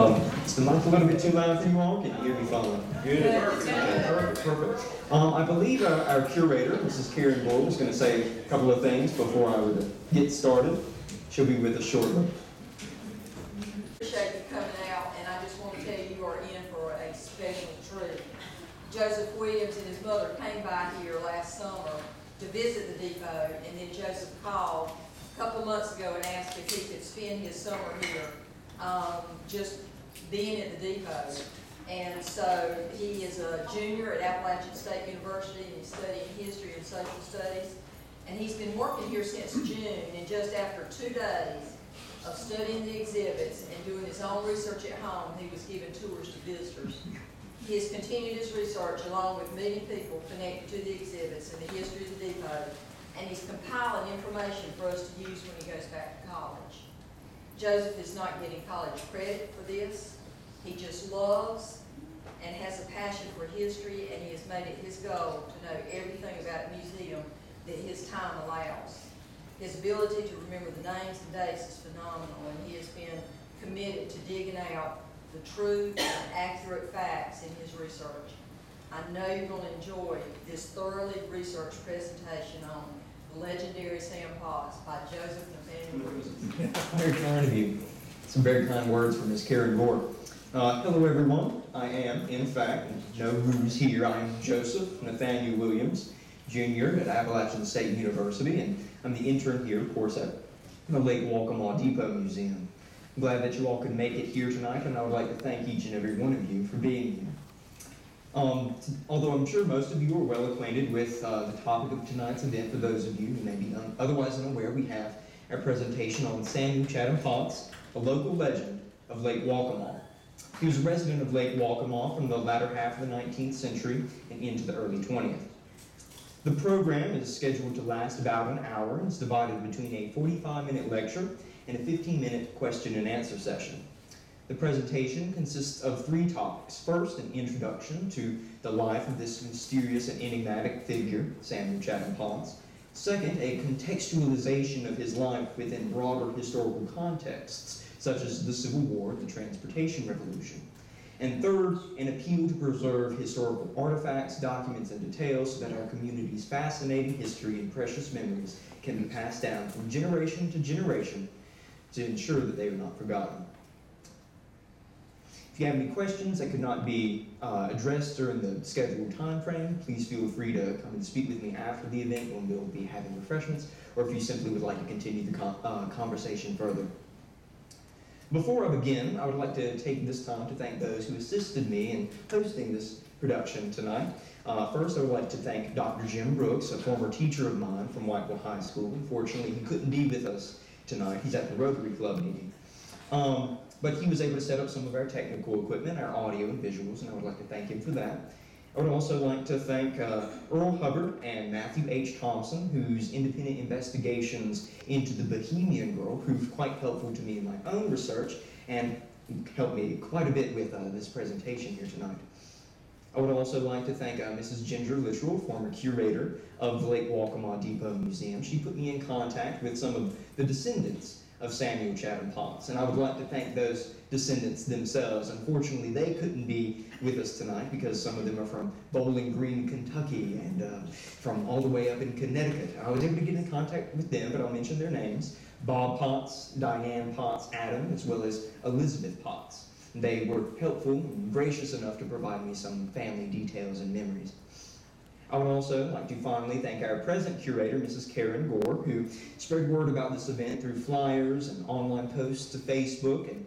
Is the mic a little bit too loud for you all? Can you hear me fine? Good. Okay, perfect. I believe our curator, Mrs. Karen Gould, is going to say a couple of things before I would get started. She'll be with us shortly. Appreciate you coming out, and I just want to tell you, you are in for a special treat. Joseph Williams and his mother came by here last summer to visit the depot, and then Joseph called a couple months ago and asked if he could spend his summer here, just being at the depot. And so he is a junior at Appalachian State University, and he's studying history and social studies. And he's been working here since June, and just after 2 days of studying the exhibits and doing his own research at home, he was giving tours to visitors. He has continued his research along with meeting people connected to the exhibits and the history of the depot, and he's compiling information for us to use when he goes back to college. Joseph is not getting college credit for this. He just loves and has a passion for history, and he has made it his goal to know everything about a museum that his time allows. His ability to remember the names and dates is phenomenal, and he has been committed to digging out the true and accurate facts in his research. I know you're going to enjoy this thoroughly researched presentation on the legendary Sam Potts by Joseph Nathaniel Williams. Very kind of you. Some very kind words from Ms. Karen Gore. Hello everyone. I am, in fact, know who's here. I am Joseph Nathaniel Williams, Jr. at Appalachian State University, and I'm the intern here, of course, at the Lake Waccamaw Depot Museum. I'm glad that you all could make it here tonight, and I would like to thank each and every one of you for being here. Although I'm sure most of you are well acquainted with the topic of tonight's event, for those of you who may be otherwise unaware, we have our presentation on Samuel Chatham Potts, a local legend of Lake Waccamaw. He was a resident of Lake Waccamaw from the latter half of the 19th century and into the early 20th. The program is scheduled to last about an hour and is divided between a 45-minute lecture and a 15-minute question and answer session. The presentation consists of 3 topics. First, an introduction to the life of this mysterious and enigmatic figure, Samuel Chatham Potts. Second, a contextualization of his life within broader historical contexts, such as the Civil War, the Transportation Revolution. And third, an appeal to preserve historical artifacts, documents, and details so that our community's fascinating history and precious memories can be passed down from generation to generation to ensure that they are not forgotten. If you have any questions that could not be addressed during the scheduled time frame, please feel free to come and speak with me after the event when we'll be having refreshments, or if you simply would like to continue the conversation further. Before I begin, I would like to take this time to thank those who assisted me in hosting this production tonight. First, I would like to thank Dr. Jim Brooks, a former teacher of mine from Whiteville High School. Unfortunately, he couldn't be with us tonight. He's at the Rotary Club meeting. But he was able to set up some of our technical equipment, our audio and visuals, and I would like to thank him for that. I would also like to thank Earl Hubbard and Matthew H. Thompson, whose independent investigations into the Bohemian Girl proved quite helpful to me in my own research and helped me quite a bit with this presentation here tonight. I would also like to thank Mrs. Ginger Littrell, former curator of the Lake Waccamaw Depot Museum. She put me in contact with some of the descendants of Samuel Chatham Potts, and I would like to thank those descendants themselves. Unfortunately, they couldn't be with us tonight because some of them are from Bowling Green, Kentucky, and from all the way up in Connecticut. I was able to get in contact with them, but I'll mention their names: Bob Potts, Diane Potts, Adam, as well as Elizabeth Potts. They were helpful and gracious enough to provide me some family details and memories. I would also like to finally thank our present curator, Mrs. Karen Gore, who spread word about this event through flyers and online posts to Facebook and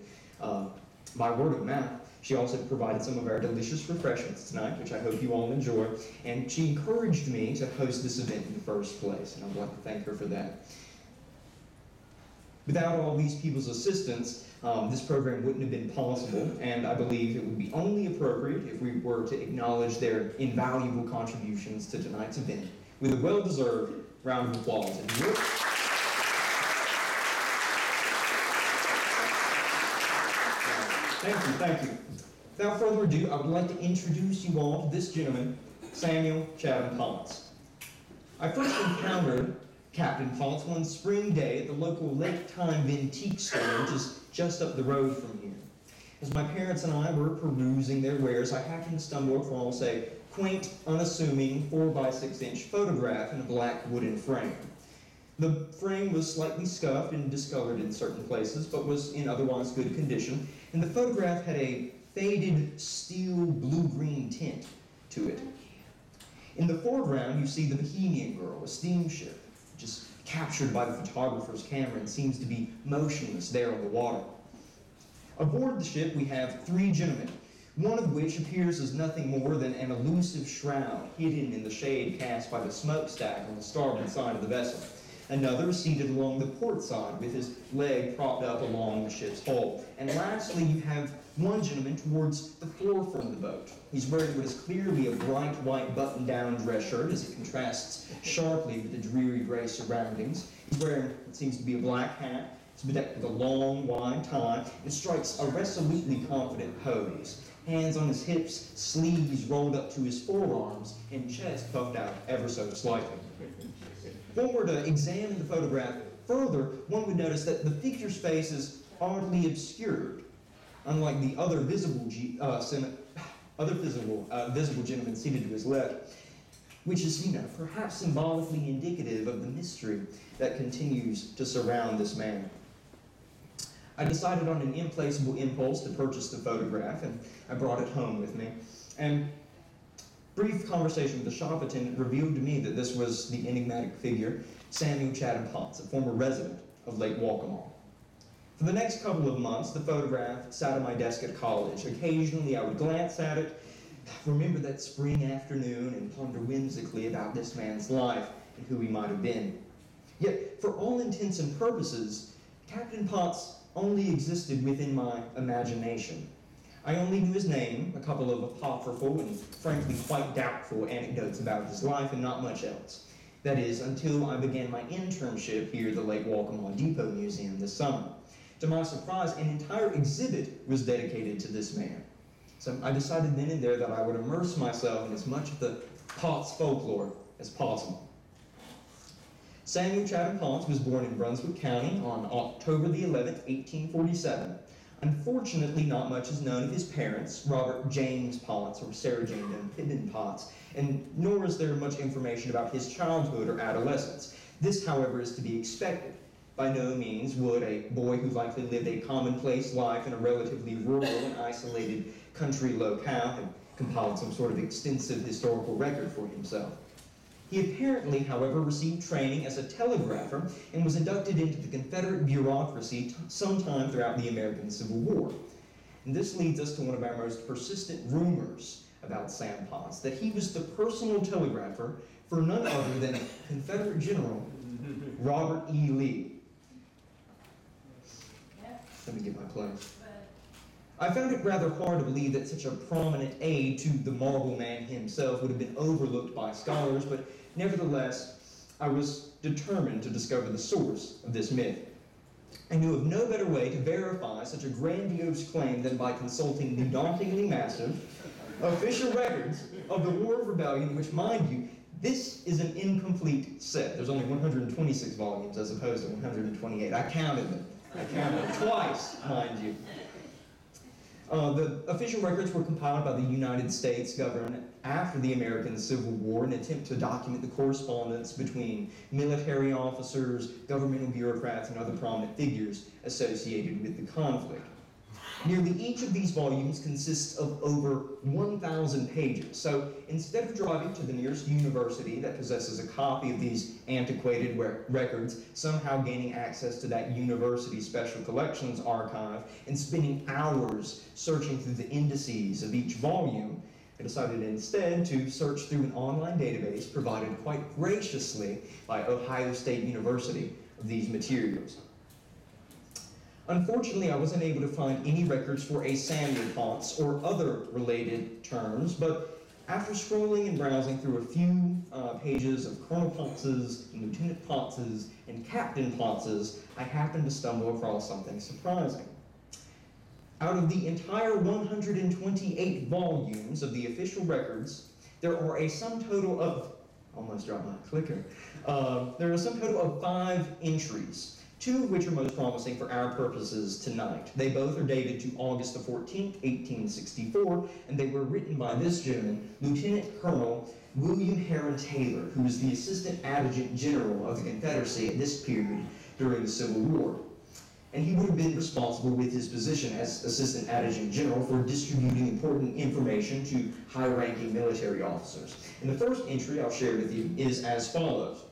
by word of mouth. She also provided some of our delicious refreshments tonight, which I hope you all enjoy, and she encouraged me to host this event in the first place, and I would like to thank her for that. Without all these people's assistance, this program wouldn't have been possible, and I believe it would be only appropriate if we were to acknowledge their invaluable contributions to tonight's event with a well-deserved round of applause. Thank you. Without further ado, I would like to introduce you all to this gentleman, Samuel Chatham Potts. I first encountered Captain Potts one spring day at the local Lake Time Antique store, which is just up the road from here. As my parents and I were perusing their wares, I happened to stumble across a quaint, unassuming 4x6-inch photograph in a black wooden frame. The frame was slightly scuffed and discolored in certain places, but was in otherwise good condition, and the photograph had a faded steel blue-green tint to it. In the foreground, you see the Bohemian Girl, a steamship, just captured by the photographer's camera and seems to be motionless there on the water. Aboard the ship, we have 3 gentlemen, one of which appears as nothing more than an elusive shroud hidden in the shade cast by the smokestack on the starboard side of the vessel. Another is seated along the port side with his leg propped up along the ship's hull. And lastly, you have one gentleman towards the forefront of the boat. He's wearing what is clearly a bright white button-down dress shirt as it contrasts sharply with the dreary gray surroundings. He's wearing what seems to be a black hat. It's bedecked with a long, wide tie and strikes a resolutely confident pose. Hands on his hips, sleeves rolled up to his forearms, and chest puffed out ever so slightly. If one were to examine the photograph further, one would notice that the figure's face is oddly obscured, unlike the other visible gentleman seated to his left, which is, perhaps symbolically indicative of the mystery that continues to surround this man. I decided on an implacable impulse to purchase the photograph, and I brought it home with me. And brief conversation with the shop attendant revealed to me that this was the enigmatic figure, Samuel Chatham Potts, a former resident of Lake Waccamaw. For the next couple of months, the photograph sat on my desk at college. Occasionally, I would glance at it, remember that spring afternoon, and ponder whimsically about this man's life and who he might have been. Yet, for all intents and purposes, Captain Potts only existed within my imagination. I only knew his name, a couple of apocryphal and frankly quite doubtful anecdotes about his life, and not much else. That is, until I began my internship here at the Lake Waccamaw Depot Museum this summer. To my surprise, an entire exhibit was dedicated to this man. So I decided then and there that I would immerse myself in as much of the Potts folklore as possible. Samuel Chatham Potts was born in Brunswick County on October the 11th, 1847. Unfortunately, not much is known of his parents, Robert James Potts or Sarah Jane Pittman Potts, and nor is there much information about his childhood or adolescence. This, however, is to be expected. By no means would a boy who likely lived a commonplace life in a relatively rural and isolated country locale have compiled some sort of extensive historical record for himself. He apparently, however, received training as a telegrapher and was inducted into the Confederate bureaucracy sometime throughout the American Civil War. And this leads us to one of our most persistent rumors about Sam Potts, that he was the personal telegrapher for none other than Confederate General Robert E. Lee. Let me get my place. I found it rather hard to believe that such a prominent aide to the Marble Man himself would have been overlooked by scholars, but nevertheless, I was determined to discover the source of this myth. I knew of no better way to verify such a grandiose claim than by consulting the dauntingly massive official records of the War of Rebellion, which, mind you, this is an incomplete set. There's only 126 volumes as opposed to 128. I counted them. I counted them twice, mind you. The official records were compiled by the United States government after the American Civil War in an attempt to document the correspondence between military officers, governmental bureaucrats, and other prominent figures associated with the conflict. Nearly each of these volumes consists of over 1,000 pages, so instead of driving to the nearest university that possesses a copy of these antiquated records, somehow gaining access to that university's special collections archive, and spending hours searching through the indices of each volume, I decided instead to search through an online database provided quite graciously by Ohio State University of these materials. Unfortunately, I wasn't able to find any records for a Samuel Potts or other related terms, but after scrolling and browsing through a few pages of Colonel Potts's, Lieutenant Potts's, and Captain Potts's, I happened to stumble across something surprising. Out of the entire 128 volumes of the official records, there are a sum total of, almost dropped my clicker, there are a sum total of 5 entries. two of which are most promising for our purposes tonight. They both are dated to August the 14th, 1864, and they were written by this gentleman, Lieutenant Colonel William Heron Taylor, who was the Assistant Adjutant General of the Confederacy at this period during the Civil War. And he would have been responsible with his position as Assistant Adjutant General for distributing important information to high-ranking military officers. And the first entry I'll share with you is as follows.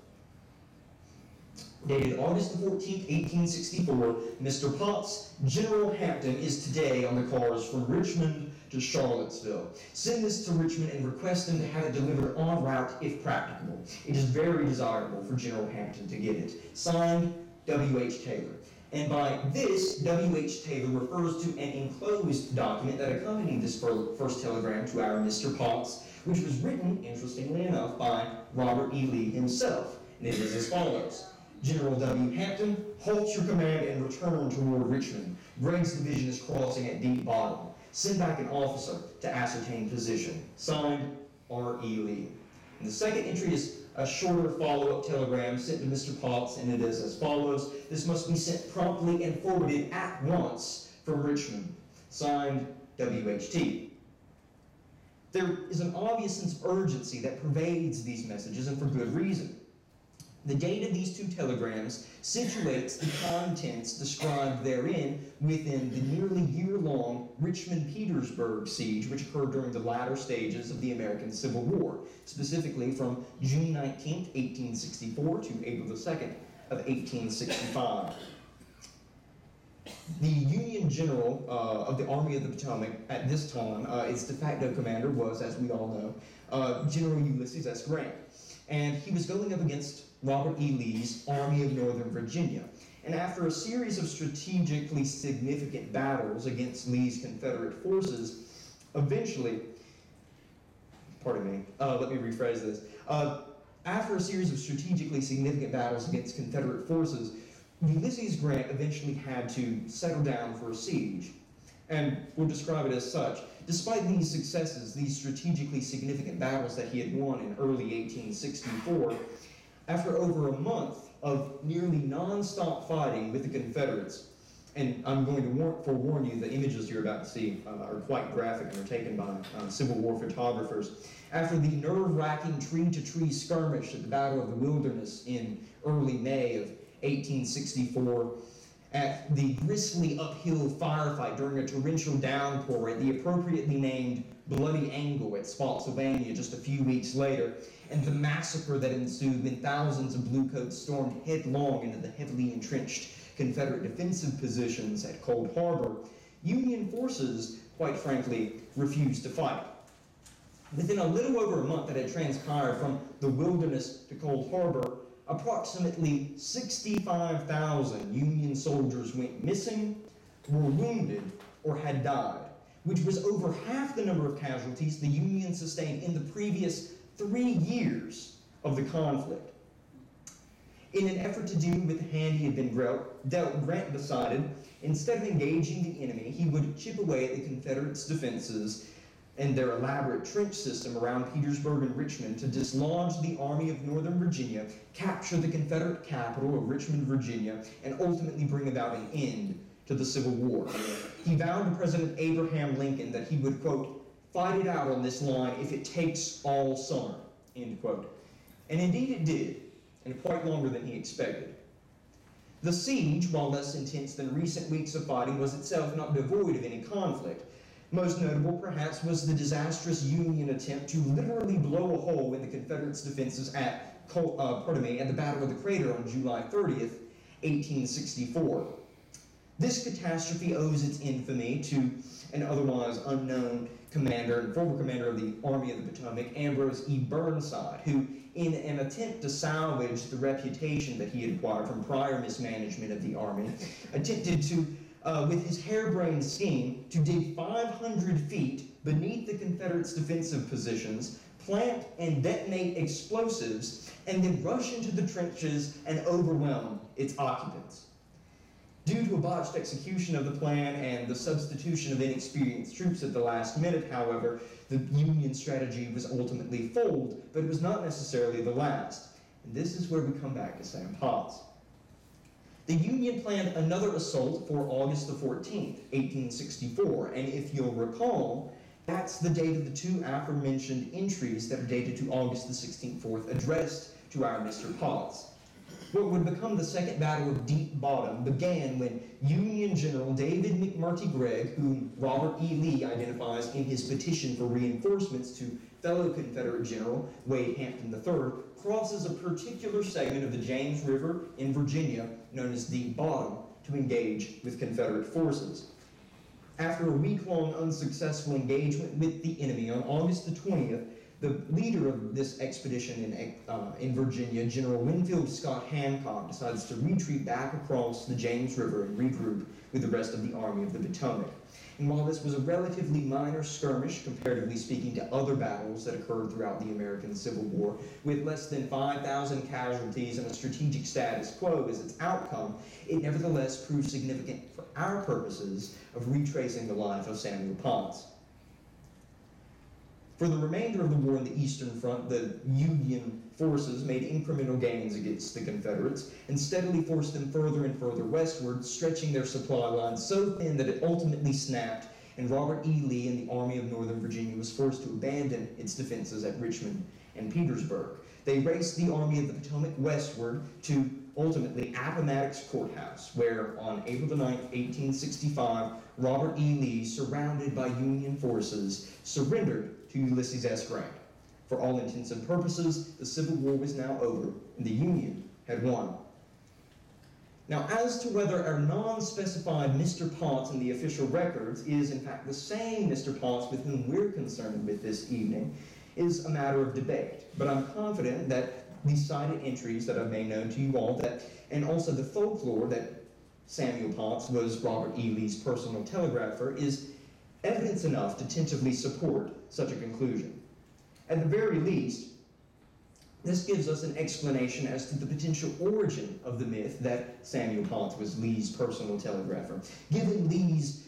Dated August the 14th, 1864, Mr. Potts, General Hampton is today on the cars from Richmond to Charlottesville. Send this to Richmond and request them to have it delivered en route if practicable. It is very desirable for General Hampton to get it. Signed, W.H. Taylor. And by this, W.H. Taylor refers to an enclosed document that accompanied this first telegram to our Mr. Potts, which was written, interestingly enough, by Robert E. Lee himself. And it is as follows. General W. Hampton, halt your command and return toward Richmond. Gregg's division is crossing at Deep Bottom. Send back an officer to ascertain position. Signed, R. E. Lee. And the second entry is a shorter follow-up telegram sent to Mr. Potts, and it is as follows. This must be sent promptly and forwarded at once from Richmond. Signed, W.H.T. There is an obvious sense of urgency that pervades these messages, and for good reason. The date of these two telegrams situates the contents described therein within the nearly year-long Richmond-Petersburg siege, which occurred during the latter stages of the American Civil War, specifically from June 19, 1864 to April the 2nd of 1865. The Union General of the Army of the Potomac at this time, its de facto commander was, as we all know, General Ulysses S. Grant. And he was going up against Robert E. Lee's Army of Northern Virginia. And after a series of strategically significant battles against Lee's Confederate forces, eventually, let me rephrase this. After a series of strategically significant battles against Confederate forces, Ulysses Grant eventually had to settle down for a siege. And we'll describe it as such. Despite these successes, these strategically significant battles that he had won in early 1864, after over a month of nearly non-stop fighting with the Confederates, and I'm going to forewarn you, the images you're about to see are quite graphic and are taken by Civil War photographers. After the nerve-wracking tree-to-tree skirmish at the Battle of the Wilderness in early May of 1864, at the grisly uphill firefight during a torrential downpour at the appropriately named Bloody Angle at Spotsylvania just a few weeks later, and the massacre that ensued when thousands of bluecoats stormed headlong into the heavily entrenched Confederate defensive positions at Cold Harbor, Union forces, quite frankly, refused to fight. Within a little over a month that had transpired from the Wilderness to Cold Harbor, approximately 65,000 Union soldiers went missing, were wounded, or had died, which was over half the number of casualties the Union sustained in the previous 3 years of the conflict. In an effort to deal with the hand he had been dealt, Grant decided, instead of engaging the enemy, he would chip away at the Confederates' defenses and their elaborate trench system around Petersburg and Richmond to dislodge the Army of Northern Virginia, capture the Confederate capital of Richmond, Virginia, and ultimately bring about an end to the Civil War. He vowed to President Abraham Lincoln that he would, quote, fight it out on this line if it takes all summer, end quote. And indeed it did, and quite longer than he expected. The siege, while less intense than recent weeks of fighting, was itself not devoid of any conflict. Most notable, perhaps, was the disastrous Union attempt to literally blow a hole in the Confederates' defenses at the Battle of the Crater on July 30th, 1864. This catastrophe owes its infamy to an otherwise unknown commander and former commander of the Army of the Potomac, Ambrose E. Burnside, who, in an attempt to salvage the reputation that he had acquired from prior mismanagement of the Army, attempted to with his harebrained scheme to dig 500 feet beneath the Confederates' defensive positions, plant and detonate explosives, and then rush into the trenches and overwhelm its occupants. Due to a botched execution of the plan and the substitution of inexperienced troops at the last minute, however, the Union strategy was ultimately foiled, but it was not necessarily the last. And this is where we come back to Sam Potts. The The Union planned another assault for August the 14th, 1864, and if you'll recall, that's the date of the two aforementioned entries that are dated to August the 16th, addressed to our Mr. Potts. What would become the Second Battle of Deep Bottom began when Union General David McMurtry Gregg, whom Robert E. Lee identifies in his petition for reinforcements to fellow Confederate General Wade Hampton III, crosses a particular segment of the James River in Virginia, known as Deep Bottom, to engage with Confederate forces. After a week-long unsuccessful engagement with the enemy on August the 20th, the leader of this expedition in Virginia, General Winfield Scott Hancock, decides to retreat back across the James River and regroup with the rest of the Army of the Potomac. And while this was a relatively minor skirmish, comparatively speaking to other battles that occurred throughout the American Civil War, with less than 5,000 casualties and a strategic status quo as its outcome, it nevertheless proved significant for our purposes of retracing the life of Samuel Potts. For the remainder of the war in the Eastern Front, the Union forces made incremental gains against the Confederates and steadily forced them further and further westward, stretching their supply lines so thin that it ultimately snapped, and Robert E. Lee and the Army of Northern Virginia was forced to abandon its defenses at Richmond and Petersburg. They raced the Army of the Potomac westward to ultimately Appomattox Courthouse, where on April the 9th, 1865, Robert E. Lee, surrounded by Union forces, surrendered to Ulysses S. Grant. For all intents and purposes, the Civil War was now over, and the Union had won. Now, as to whether our non-specified Mr. Potts in the official records is in fact the same Mr. Potts with whom we're concerned with this evening is a matter of debate. But I'm confident that the cited entries that I've made known to you all, and also the folklore that Samuel Potts was Robert E. Lee's personal telegrapher, is evidence enough to tentatively support such a conclusion. At the very least, this gives us an explanation as to the potential origin of the myth that Samuel Potts was Lee's personal telegrapher. Given Lee's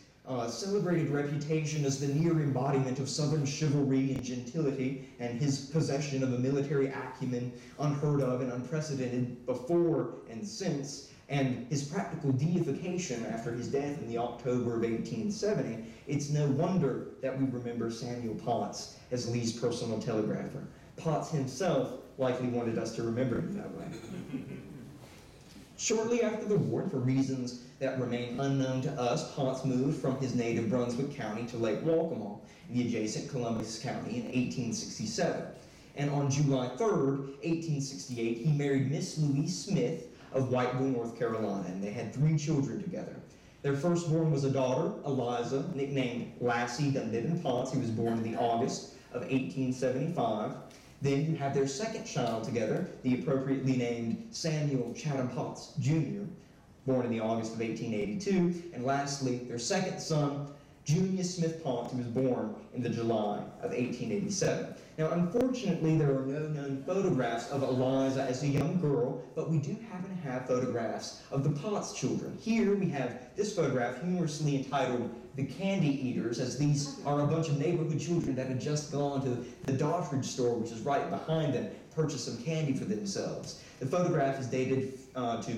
celebrated reputation as the near embodiment of Southern chivalry and gentility, and his possession of a military acumen unheard of and unprecedented before and since, and his practical deification after his death in the October of 1870, it's no wonder that we remember Samuel Potts as Lee's personal telegrapher. Potts himself likely wanted us to remember him that way. Shortly after the war, for reasons that remain unknown to us, Potts moved from his native Brunswick County to Lake Waccamaw in the adjacent Columbus County in 1867. And on July 3rd, 1868, he married Miss Louise Smith of Whiteville, North Carolina, and they had 3 children together. Their firstborn was a daughter, Eliza, nicknamed Lassie Dunedin Potts, who was born in the August of 1875. Then you have their second child together, the appropriately named Samuel Chatham Potts, Jr., born in the August of 1882. And lastly, their second son, Junius Smith Potts, who was born in the July of 1887. Now, unfortunately, there are no known photographs of Eliza as a young girl, but we do happen to have photographs of the Potts children. Here we have this photograph humorously entitled "The Candy Eaters," as these are a bunch of neighborhood children that had just gone to the Doddridge store, which is right behind them, purchase some candy for themselves. The photograph is dated to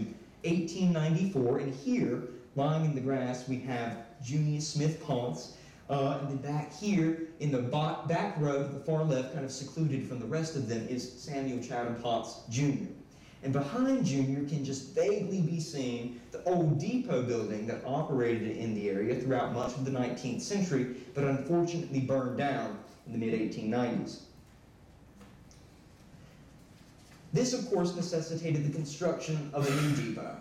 1894, and here, lying in the grass, we have Junius Smith Potts, and then back here in the back row to the far left, kind of secluded from the rest of them, is Samuel Chatham Potts, Jr. And behind Jr. can just vaguely be seen the old depot building that operated in the area throughout much of the 19th century, but unfortunately burned down in the mid-1890s. This, of course, necessitated the construction of a new depot.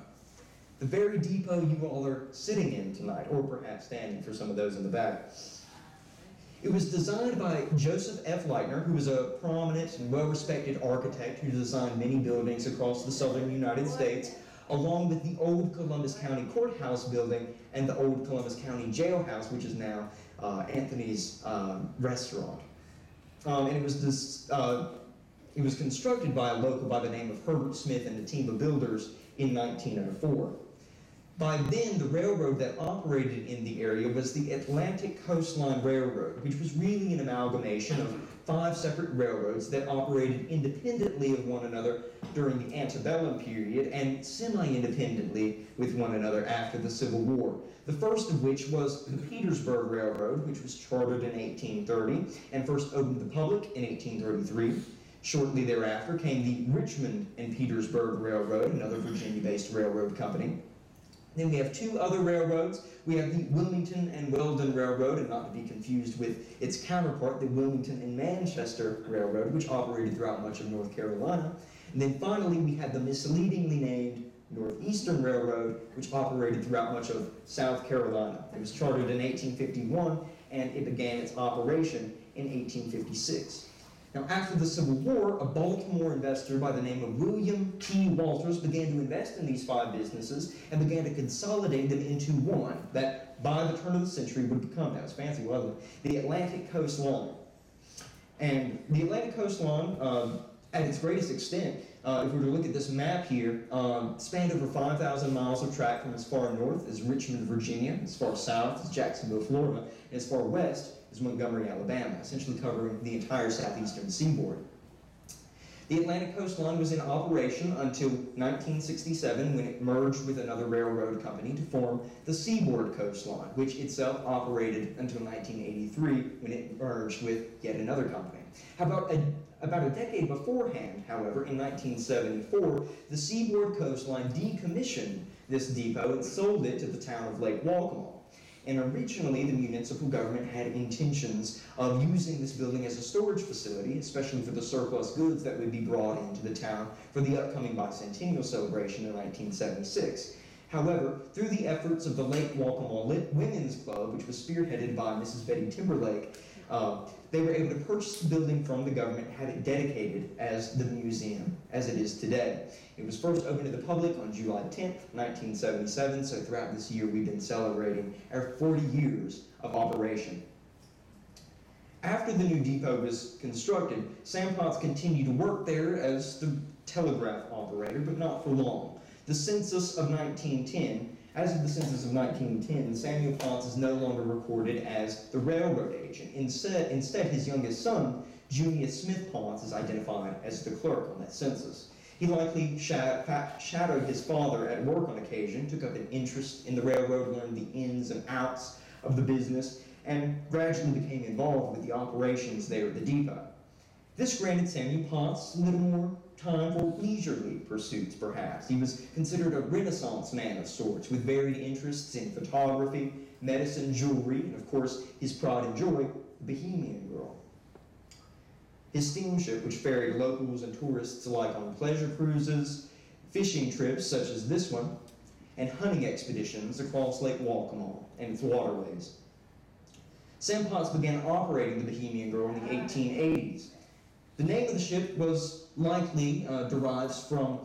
The very depot you all are sitting in tonight, or perhaps standing for some of those in the back. It was designed by Joseph F. Leitner, who was a prominent and well-respected architect who designed many buildings across the southern United States, along with the old Columbus County Courthouse building and the old Columbus County Jailhouse, which is now Anthony's restaurant. And it was constructed by a local by the name of Herbert Smith and a team of builders in 1904. By then, the railroad that operated in the area was the Atlantic Coastline Railroad, which was really an amalgamation of 5 separate railroads that operated independently of one another, during the antebellum period and semi-independently with one another after the Civil War. The first of which was the Petersburg Railroad, which was chartered in 1830 and first opened to the public in 1833. Shortly thereafter came the Richmond and Petersburg Railroad, another Virginia-based railroad company. Then we have two other railroads. We have the Wilmington and Weldon Railroad, and not to be confused with its counterpart, the Wilmington and Manchester Railroad, which operated throughout much of North Carolina. And then finally, we had the misleadingly named Northeastern Railroad, which operated throughout much of South Carolina. It was chartered in 1851, and it began its operation in 1856. Now, after the Civil War, a Baltimore investor by the name of William T. Walters began to invest in these five businesses and began to consolidate them into one that, by the turn of the century, would become, that was fancy, wasn't it, the Atlantic Coast Line. And the Atlantic Coast Line, at its greatest extent, if we were to look at this map here, spanned over 5,000 miles of track from as far north as Richmond, Virginia, as far south as Jacksonville, Florida, and as far west as Montgomery, Alabama, essentially covering the entire southeastern seaboard. The Atlantic Coast Line was in operation until 1967, when it merged with another railroad company to form the Seaboard Coast Line, which itself operated until 1983, when it merged with yet another company. About a decade beforehand, however, in 1974, the Seaboard Coast Line decommissioned this depot and sold it to the town of Lake Waccamaw. And originally, the municipal government had intentions of using this building as a storage facility, especially for the surplus goods that would be brought into the town for the upcoming bicentennial celebration in 1976. However, through the efforts of the Lake Waccamaw Women's Club, which was spearheaded by Mrs. Betty Timberlake, they were able to purchase the building from the government and have it dedicated as the museum, as it is today. It was first opened to the public on July 10th, 1977, so throughout this year we've been celebrating our 40 years of operation. After the new depot was constructed, Sam Potts continued to work there as the telegraph operator, but not for long. The census of 1910, as of the census of 1910, Samuel Potts is no longer recorded as the railroad agent. Instead, his youngest son, Junius Smith Potts, is identified as the clerk on that census. He likely shadowed his father at work on occasion, took up an interest in the railroad, learned the ins and outs of the business, and gradually became involved with the operations there at the depot. This granted Samuel Potts a little more time for leisurely pursuits, perhaps. He was considered a Renaissance man of sorts, with varied interests in photography, medicine, jewelry, and of course, his pride and joy, the Bohemian Girl. His steamship, which ferried locals and tourists alike on pleasure cruises, fishing trips such as this one, and hunting expeditions across Lake Waccamaw and its waterways. Sam Potts began operating the Bohemian Girl in the 1880s. The name of the ship was likely derives from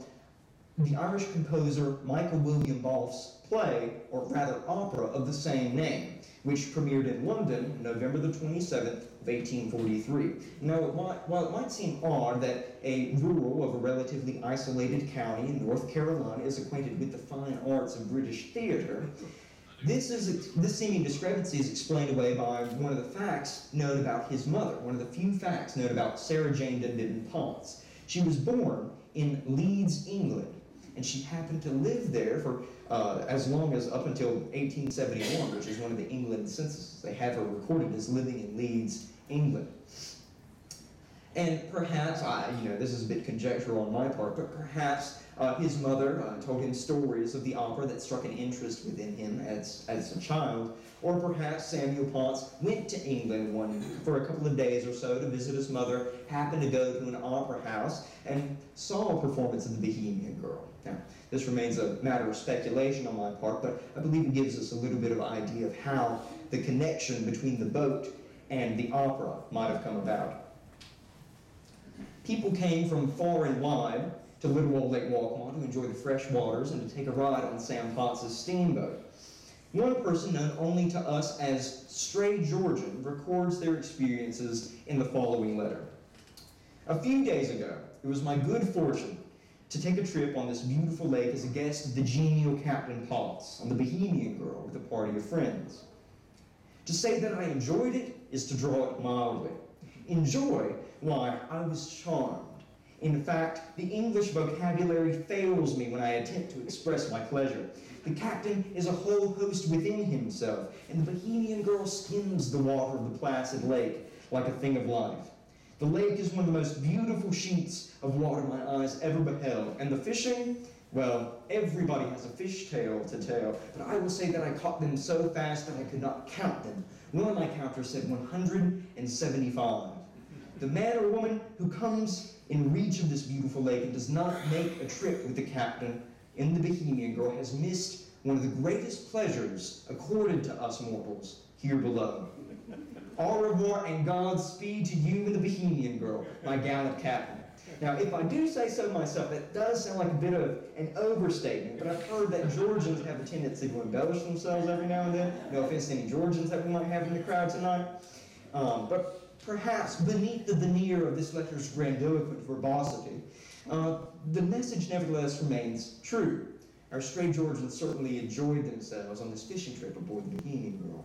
the Irish composer Michael William Balfe's play, or rather opera, of the same name, which premiered in London November the 27th of 1843. Now, while it might seem odd that a rural of a relatively isolated county in North Carolina is acquainted with the fine arts of British theater, this seeming discrepancy is explained away by one of the facts known about his mother, one of the few facts known about Sarah Jane Dunedin Potts. She was born in Leeds, England, and she happened to live there for as long as up until 1871, which is one of the England censuses. They have her recorded as living in Leeds, England. And perhaps, this is a bit conjectural on my part, but perhaps his mother told him stories of the opera that struck an interest within him as a child, or perhaps Samuel Potts went to England for a couple of days or so to visit his mother, happened to go to an opera house, and saw a performance of the Bohemian Girl. Now, this remains a matter of speculation on my part, but I believe it gives us a little bit of an idea of how the connection between the boat and the opera might have come about. People came from far and wide to little old Lake Waccamaw to enjoy the fresh waters and to take a ride on Sam Potts' steamboat. One person known only to us as Stray Georgian records their experiences in the following letter. A few days ago, it was my good fortune to take a trip on this beautiful lake as a guest of the genial Captain Potts on the Bohemian Girl with a party of friends. To say that I enjoyed it is to draw it mildly. Enjoy? Why, I was charmed. In fact, the English vocabulary fails me when I attempt to express my pleasure. The captain is a whole host within himself, and the Bohemian girl skims the water of the placid lake like a thing of life. The lake is one of the most beautiful sheets of water my eyes ever beheld, and the fishing, well, everybody has a fish tale to tell, but I will say that I caught them so fast that I could not count them. One of my counters said 175. The man or woman who comes in reach of this beautiful lake and does not make a trip with the captain in the Bohemian girl has missed one of the greatest pleasures accorded to us mortals here below. Au revoir and Godspeed to you and the Bohemian girl, my gallant captain. Now, if I do say so myself, that does sound like a bit of an overstatement, but I've heard that Georgians have a tendency to embellish themselves every now and then. No offense to any Georgians that we might have in the crowd tonight. But perhaps beneath the veneer of this letter's grandiloquent verbosity, the message nevertheless remains true. Our stray Georgians certainly enjoyed themselves on this fishing trip aboard the Bohemian girl.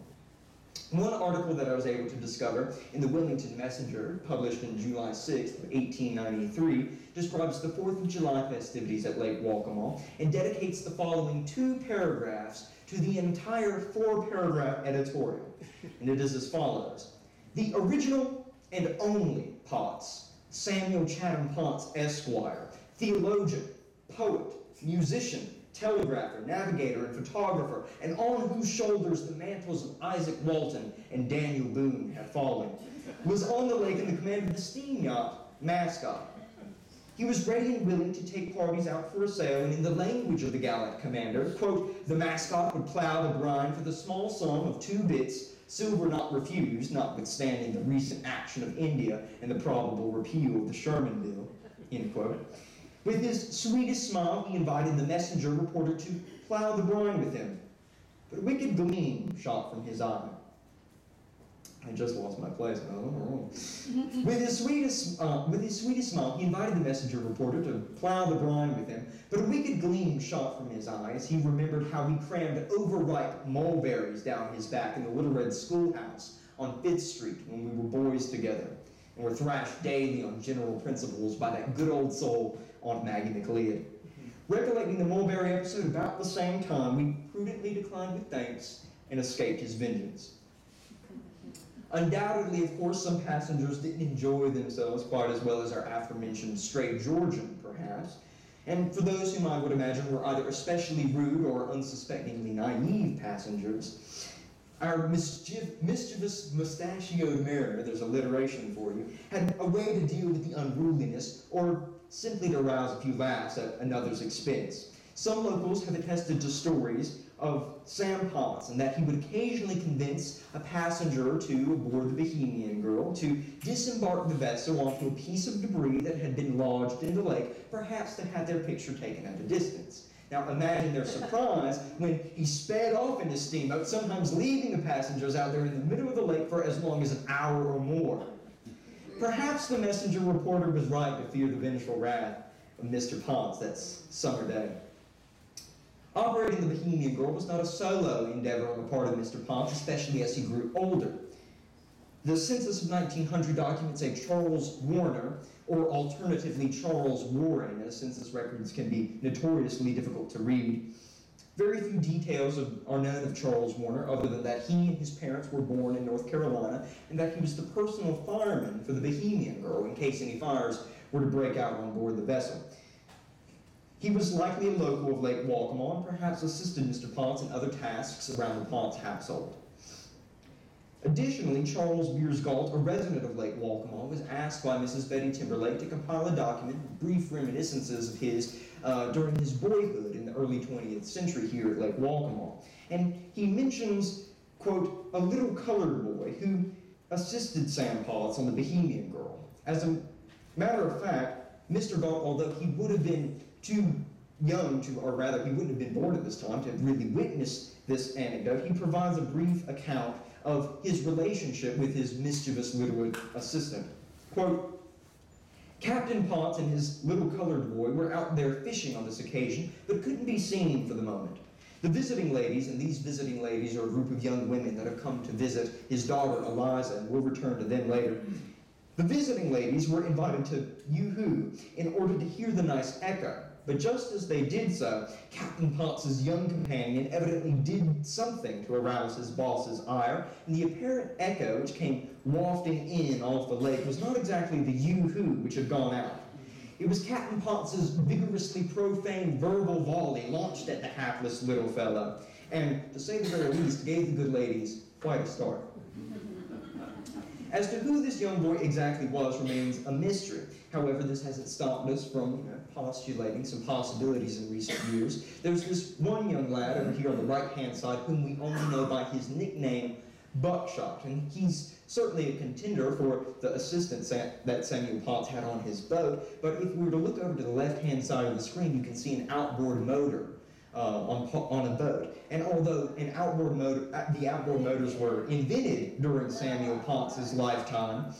One article that I was able to discover in the Wilmington Messenger, published on July 6th of 1893, describes the 4th of July festivities at Lake Waccamaw and dedicates the following 2 paragraphs to the entire 4-paragraph editorial. And it is as follows. The original and only Potts, Samuel Chatham Potts, Esquire, theologian, poet, musician, telegrapher, navigator, and photographer, and on whose shoulders the mantles of Isaac Walton and Daniel Boone have fallen, was on the lake in the command of the steam yacht Mascot. He was ready and willing to take parties out for a sail, and in the language of the gallant commander, quote, the Mascot would plow the brine for the small sum of 2 bits, silver not refused, notwithstanding the recent action of India and the probable repeal of the Sherman Bill, end quote. With his sweetest smile, he invited the messenger reporter to plow the brine with him. But a wicked gleam shot from his eye. I just lost my place. With his sweetest smile, he invited the messenger reporter to plow the brine with him. But a wicked gleam shot from his eye as he remembered how he crammed overripe mulberries down his back in the Little Red Schoolhouse on 5th Street when we were boys together, and were thrashed daily on general principles by that good old soul, Aunt Maggie McLeod. Recollecting the mulberry episode about the same time, we prudently declined with thanks and escaped his vengeance. Undoubtedly, of course, some passengers didn't enjoy themselves quite as well as our aforementioned stray Georgian, perhaps. And for those whom I would imagine were either especially rude or unsuspectingly naive passengers, our mischievous mustachioed mariner, there's alliteration for you, had a way to deal with the unruliness or simply to arouse a few laughs at another's expense. Some locals have attested to stories of Sam Potts, and that he would occasionally convince a passenger or two aboard the Bohemian girl to disembark the vessel onto a piece of debris that had been lodged in the lake, perhaps to have their picture taken at a distance. Now imagine their surprise when he sped off in his steamboat, sometimes leaving the passengers out there in the middle of the lake for as long as an hour or more. Perhaps the messenger reporter was right to fear the vengeful wrath of Mr. Potts that summer day. Operating the Bohemian girl was not a solo endeavor on the part of Mr. Potts, especially as he grew older. The census of 1900 documents a Charles Warner, or alternatively Charles Warren, as census records can be notoriously difficult to read. Very few details are known of Charles Warner, other than that he and his parents were born in North Carolina, and that he was the personal fireman for the Bohemian girl in case any fires were to break out on board the vessel. He was likely a local of Lake Waccamaw and perhaps assisted Mr. Potts in other tasks around the Potts household. Additionally, Charles Biersgalt, a resident of Lake Waccamaw, was asked by Mrs. Betty Timberlake to compile a document of brief reminiscences of his during his boyhood in the early 20th century here at Lake Waccamaw. And he mentions, quote, a little colored boy who assisted Sam Potts on the Bohemian girl. As a matter of fact, Mr. Galt, although he would have been too young to, or rather he wouldn't have been born at this time to have really witnessed this anecdote, he provides a brief account of his relationship with his mischievous little assistant. Quote, Captain Potts and his little colored boy were out there fishing on this occasion, but couldn't be seen for the moment. The visiting ladies, and these visiting ladies are a group of young women that have come to visit his daughter Eliza, and we'll return to them later, The visiting ladies were invited to yoo-hoo in order to hear the nice echo. But just as they did so, Captain Potts's young companion evidently did something to arouse his boss's ire, and the apparent echo which came wafting in off the lake was not exactly the yoo-hoo which had gone out. It was Captain Potts's vigorously profane verbal volley launched at the hapless little fellow, and, to say the very least, gave the good ladies quite a start. As to who this young boy exactly was remains a mystery. However, this hasn't stopped us from postulating some possibilities in recent years. There's this one young lad over here on the right-hand side whom we only know by his nickname, Buckshot, and he's certainly a contender for the assistance that Samuel Potts had on his boat. But if we were to look over to the left-hand side of the screen, you can see an outboard motor on a boat. And although the outboard motors were invented during Samuel Potts's lifetime,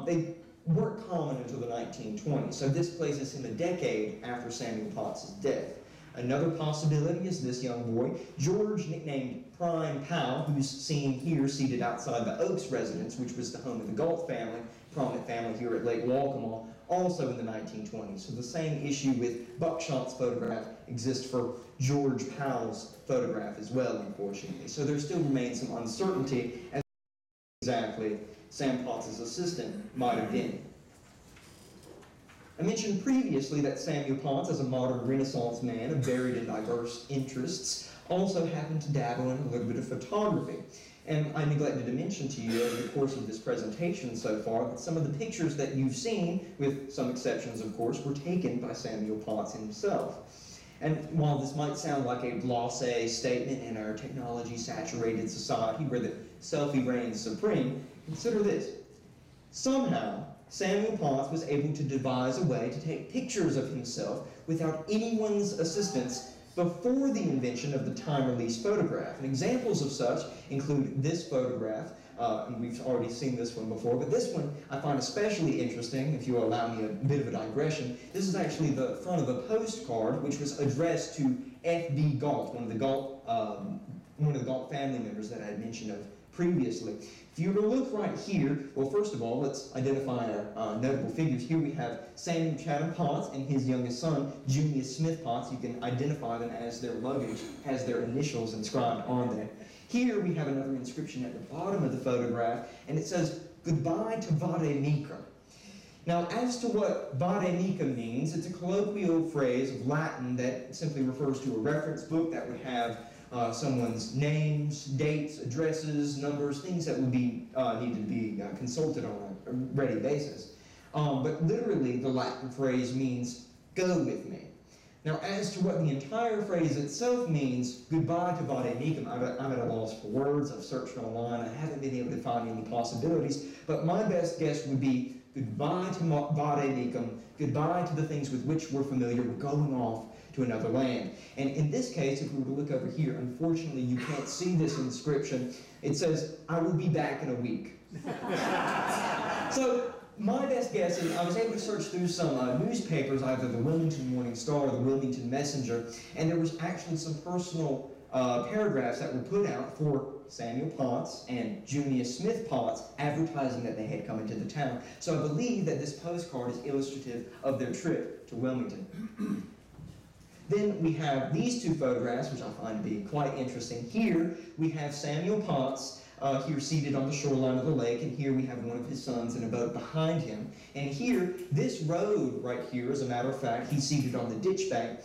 they weren't common until the 1920s. So this places him a decade after Samuel Potts's death. Another possibility is this young boy, George, nicknamed Prime Powell, who's seen here seated outside the Oaks residence, which was the home of the Galt family, prominent family here at Lake Waccamaw, also in the 1920s. So the same issue with Buckshot's photograph exists for George Powell's photograph as well, unfortunately. So there still remains some uncertainty as to exactly Sam Potts's assistant might have been. I mentioned previously that Samuel Potts, as a modern Renaissance man of varied and diverse interests, also happened to dabble in a little bit of photography. And I neglected to mention to you over the course of this presentation so far that some of the pictures that you've seen, with some exceptions of course, were taken by Samuel Potts himself. And while this might sound like a blasé statement in our technology-saturated society where the selfie reigns supreme, consider this. Somehow, Samuel Potts was able to devise a way to take pictures of himself without anyone's assistance before the invention of the time-release photograph. And examples of such include this photograph, and we've already seen this one before, but this one I find especially interesting, if you'll allow me a bit of a digression. This is actually the front of a postcard which was addressed to F.B. Galt, one of the Galt family members that I had mentioned of previously. If you were to look right here, well, first of all, let's identify our notable figures. Here we have Samuel Chatham Potts and his youngest son, Junius Smith Potts. You can identify them as their luggage has their initials inscribed on there. Here we have another inscription at the bottom of the photograph, and it says, "Goodbye to Vade Mecum." Now, as to what Vade Mecum means, it's a colloquial phrase of Latin that simply refers to a reference book that would have someone's names, dates, addresses, numbers, things that would be needed to be consulted on a ready basis. But literally, the Latin phrase means, "go with me." Now, as to what the entire phrase itself means, "goodbye to Vade Mecum," I'm at a loss for words. I've searched online. I haven't been able to find any possibilities. But my best guess would be, goodbye to Vade Mecum, goodbye to the things with which we're familiar, we're going off to another land. And in this case, if we were to look over here, unfortunately you can't see this inscription. It says, "I will be back in a week." So my best guess is I was able to search through some newspapers, either the Wilmington Morning Star or the Wilmington Messenger, and there was actually some personal paragraphs that were put out for Samuel Potts and Junius Smith Potts, advertising that they had come into the town. So I believe that this postcard is illustrative of their trip to Wilmington. Then we have these two photographs, which I find to be quite interesting. Here we have Samuel Potts here seated on the shoreline of the lake, and here we have one of his sons in a boat behind him. And here, this road right here, as a matter of fact, he's seated on the ditch bank.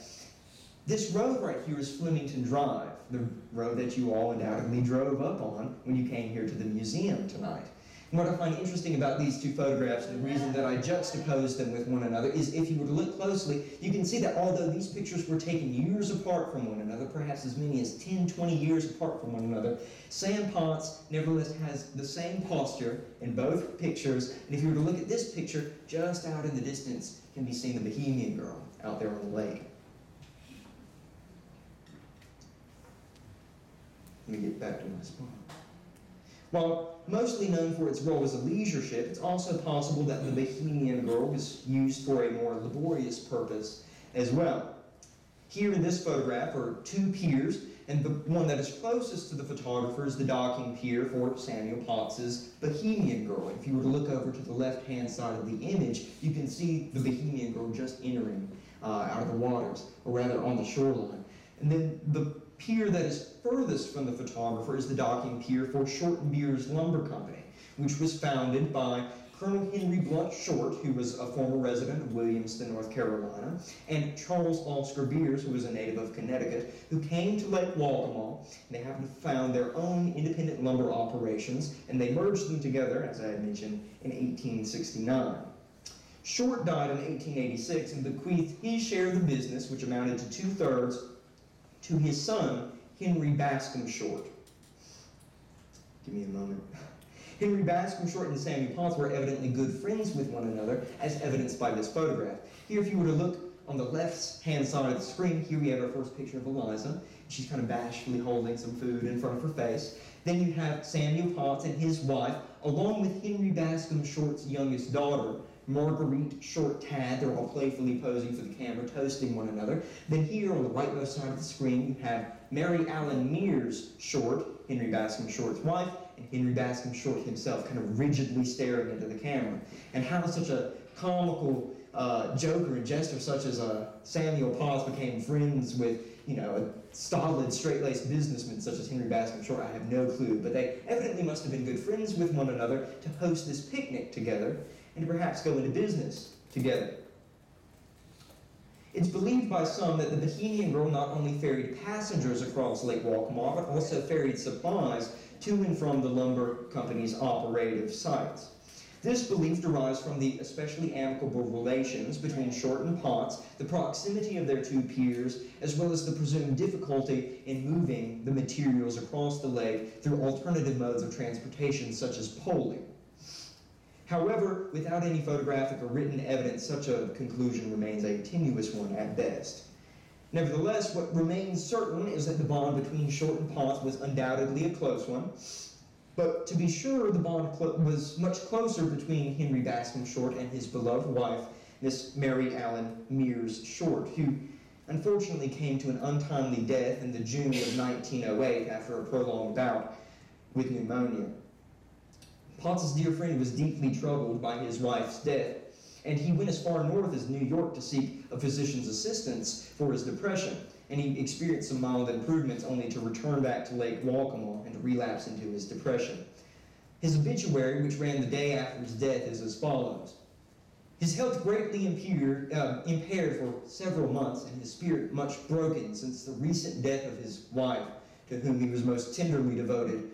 This road right here is Flemington Drive, the road that you all undoubtedly drove up on when you came here to the museum tonight. And what I find interesting about these two photographs, and the reason that I juxtapose them with one another, is if you were to look closely, you can see that although these pictures were taken years apart from one another, perhaps as many as 10, 20 years apart from one another, Sam Potts nevertheless has the same posture in both pictures. And if you were to look at this picture, just out in the distance can be seen the Bohemian Girl out there on the lake. Let me get back to my spot. While mostly known for its role as a leisure ship, it's also possible that the Bohemian Girl was used for a more laborious purpose as well. Here in this photograph are two piers And the one that is closest to the photographer is the docking pier for Samuel Potts's Bohemian Girl. If you were to look over to the left-hand side of the image, you can see the Bohemian Girl just entering out of the waters, or rather on the shoreline. And then the pier that is furthest from the photographer is the docking pier for Short and Beers Lumber Company, which was founded by Colonel Henry Blunt Short, who was a former resident of Williamston, North Carolina, and Charles Oscar Beers, who was a native of Connecticut, who came to Lake Waccamaw, and they happened to found their own independent lumber operations, and they merged them together, as I had mentioned, in 1869. Short died in 1886 and bequeathed his share of the business, which amounted to 2/3, to his son, Henry Bascom Short. Give me a moment. Henry Bascom Short and Samuel Potts were evidently good friends with one another, as evidenced by this photograph. Here, if you were to look on the left-hand side of the screen, here we have our first picture of Eliza. She's kind of bashfully holding some food in front of her face. Then you have Samuel Potts and his wife, along with Henry Bascom Short's youngest daughter, Marguerite Short Tad. They're all playfully posing for the camera, toasting one another. Then here on the rightmost side of the screen, you have Mary Allen Mears Short, Henry Bascom Short's wife, and Henry Bascom Short himself, kind of rigidly staring into the camera. And how such a comical joker and jester such as Samuel Potts became friends with, a stolid, straight-laced businessman such as Henry Bascom Short, I have no clue. But they evidently must have been good friends with one another to host this picnic together and to perhaps go into business together. It's believed by some that the Bohemian Girl not only ferried passengers across Lake Waccamaw, but also ferried supplies to and from the lumber company's operative sites. This belief derives from the especially amicable relations between Short and Potts, the proximity of their two piers, as well as the presumed difficulty in moving the materials across the lake through alternative modes of transportation such as poling. However, without any photographic or written evidence, such a conclusion remains a tenuous one at best. Nevertheless, what remains certain is that the bond between Short and Potts was undoubtedly a close one. But to be sure, the bond was much closer between Henry Bascom Short and his beloved wife, Miss Mary Allen Mears Short, who unfortunately came to an untimely death in the June of 1908 after a prolonged bout with pneumonia. Potts' dear friend was deeply troubled by his wife's death, and he went as far north as New York to seek a physician's assistance for his depression, and he experienced some mild improvements only to return back to Lake Waccamaw and to relapse into his depression. His obituary, which ran the day after his death, is as follows. His health greatly impaired for several months, and his spirit much broken since the recent death of his wife, to whom he was most tenderly devoted.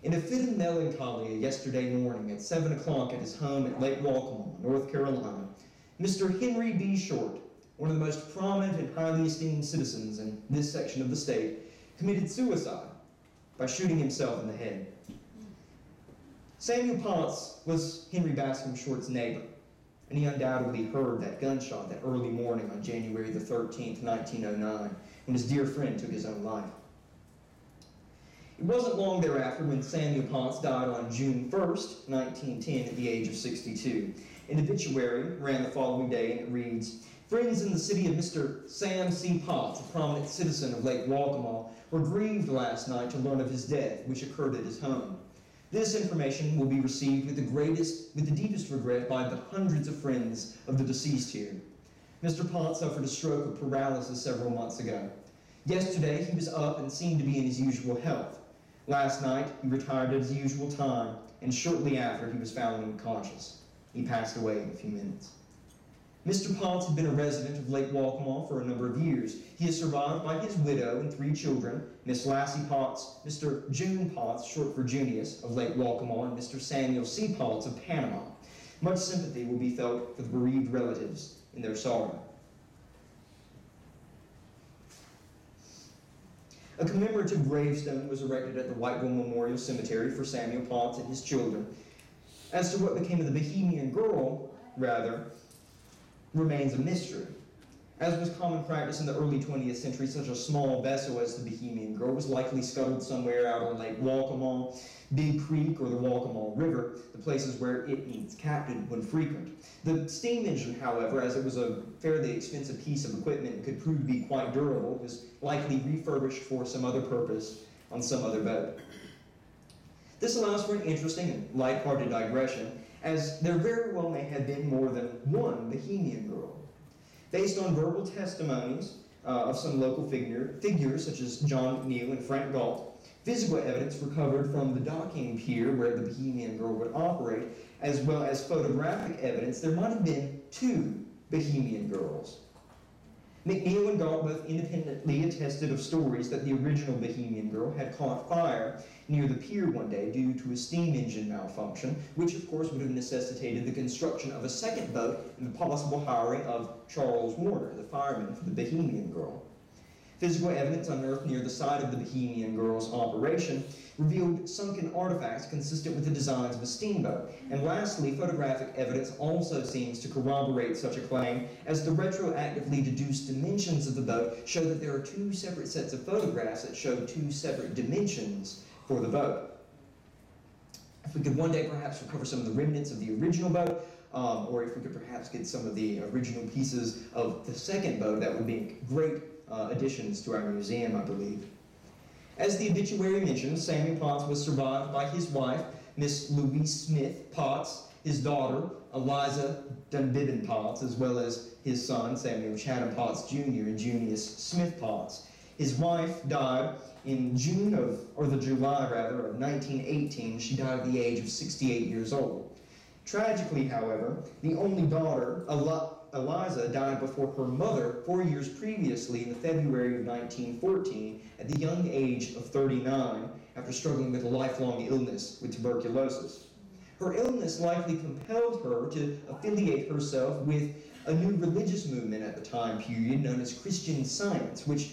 In a fit of melancholy yesterday morning at 7 o'clock at his home at Lake Waccamaw, North Carolina, Mr. Henry B. Short, one of the most prominent and highly esteemed citizens in this section of the state, committed suicide by shooting himself in the head. Samuel Potts was Henry Bascom Short's neighbor, and he undoubtedly heard that gunshot that early morning on January the 13th, 1909, when his dear friend took his own life. It wasn't long thereafter when Samuel Potts died on June 1st, 1910, at the age of 62. An obituary ran the following day, and it reads, "Friends in the city of Mr. Sam C. Potts, a prominent citizen of Lake Waccamaw, were grieved last night to learn of his death, which occurred at his home. This information will be received with the deepest regret by the hundreds of friends of the deceased here. Mr. Potts suffered a stroke of paralysis several months ago. Yesterday he was up and seemed to be in his usual health. Last night, he retired at his usual time, and shortly after, he was found unconscious. He passed away in a few minutes." Mr. Potts had been a resident of Lake Waccamaw for a number of years. He is survived by his widow and 3 children, Miss Lassie Potts, Mr. June Potts, short for Junius, of Lake Waccamaw, and Mr. Samuel C. Potts of Panama. Much sympathy will be felt for the bereaved relatives in their sorrow. A commemorative gravestone was erected at the Whiteville Memorial Cemetery for Samuel Potts and his children. As to what became of the Bohemian Girl, rather, remains a mystery. As was common practice in the early 20th century, such a small vessel as the Bohemian Girl was likely scuttled somewhere out on Lake Waccamaw, Big Creek, or the Waccamaw River, the places where it meets captain when frequent. The steam engine, however, as it was a fairly expensive piece of equipment and could prove to be quite durable, was likely refurbished for some other purpose on some other boat. This allows for an interesting and light-hearted digression, as there very well may have been more than one Bohemian Girl. Based on verbal testimonies of some local figures such as John McNeil and Frank Galt, physical evidence recovered from the docking pier where the Bohemian Girl would operate, as well as photographic evidence, there might have been two Bohemian Girls. McNeil and Galt both independently attested of stories that the original Bohemian Girl had caught fire near the pier one day due to a steam engine malfunction, which of course would have necessitated the construction of a second boat and the possible hiring of Charles Warner, the fireman for the Bohemian Girl. Physical evidence unearthed near the site of the Bohemian Girl's operation revealed sunken artifacts consistent with the designs of a steamboat. And lastly, photographic evidence also seems to corroborate such a claim, as the retroactively deduced dimensions of the boat show that there are two separate sets of photographs that show two separate dimensions for the boat. If we could one day perhaps recover some of the remnants of the original boat, or if we could perhaps get some of the original pieces of the second boat, that would be great additions to our museum, I believe. As the obituary mentions, Samuel Potts was survived by his wife, Miss Louise Smith Potts, his daughter, Eliza Dunbibbin Potts, as well as his son, Samuel Chatham Potts Jr. and Junius Smith Potts. His wife died in July of 1918. She died at the age of 68 years old. Tragically, however, the only daughter, Eliza, died before her mother 4 years previously in the February of 1914 at the young age of 39 after struggling with a lifelong illness with tuberculosis. Her illness likely compelled her to affiliate herself with a new religious movement at the time period known as Christian Science, which